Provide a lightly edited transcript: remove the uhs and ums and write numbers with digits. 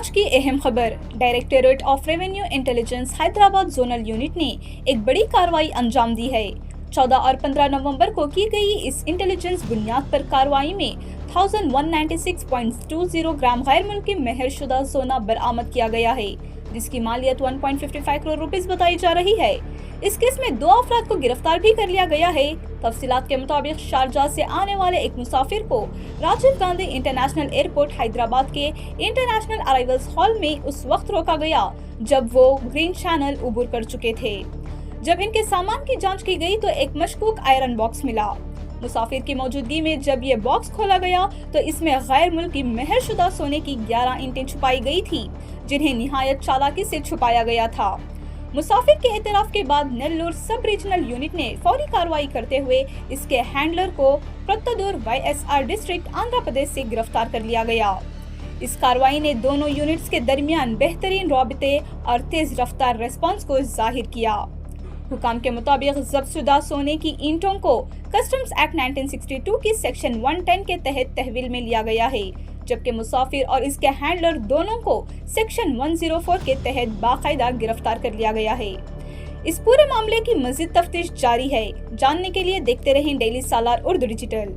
जांच की अहम खबर। Directorate of revenue intelligence Hyderabad zonal unit ने एक बड़ी कार्रवाई अंजाम दी है। 14 और 15 नवंबर को की गई इस इंटेलिजेंस बुनियाद पर कार्रवाई में 1196.20 ग्राम गैर मुल्की मेहरशुदा सोना बरामद किया गया है, जिसकी मालियत 1.55 करोड़ रुपीस बताई जा रही है। इस केस में 2 अफराद को गिरफ्तार भी कर लिया गया है। तफसीलात के मुताबिक शारजाह से आने वाले एक मुसाफिर को राजीव गांधी इंटरनेशनल एयरपोर्ट हैदराबाद के इंटरनेशनल अराइवल्स हॉल में उस वक्त रोका गया जब वो ग्रीन चैनल उबूर कर चुके थे। जब इनके सामान की जांच की गई तो एक मशकूक आयरन बॉक्स मिला। मुसाफिर की मौजूदगी में जब ये बॉक्स खोला गया तो इसमें गैर मुल्की मेहरशुदा सोने की 11 ईंटें छुपाई गई थी, जिन्हें निहायत चालाकी से छुपाया गया था। मुसाफिर के एतराफ के बाद नेल्लोर सब रीजनल यूनिट ने फौरी कार्रवाई करते हुए इसके हैंडलर को प्रत्तदूर YSR डिस्ट्रिक्ट आंध्र प्रदेश से गिरफ्तार कर लिया गया। इस कार्रवाई ने दोनों यूनिट्स के दरमियान बेहतरीन राबते और तेज रफ्तार रेस्पॉन्स को जाहिर किया। हुकाम के मुताबिक जब्तशुदा सोने की ईंटों को कस्टम्स एक्ट 1962 की सेक्शन 110 के तहत तहवील में लिया गया है, जबकि मुसाफिर और इसके हैंडलर दोनों को सेक्शन 104 के तहत बाकायदा गिरफ्तार कर लिया गया है। इस पूरे मामले की मजीद तफ्तीश जारी है। जानने के लिए देखते रहें डेली सालार उर्दू डिजिटल।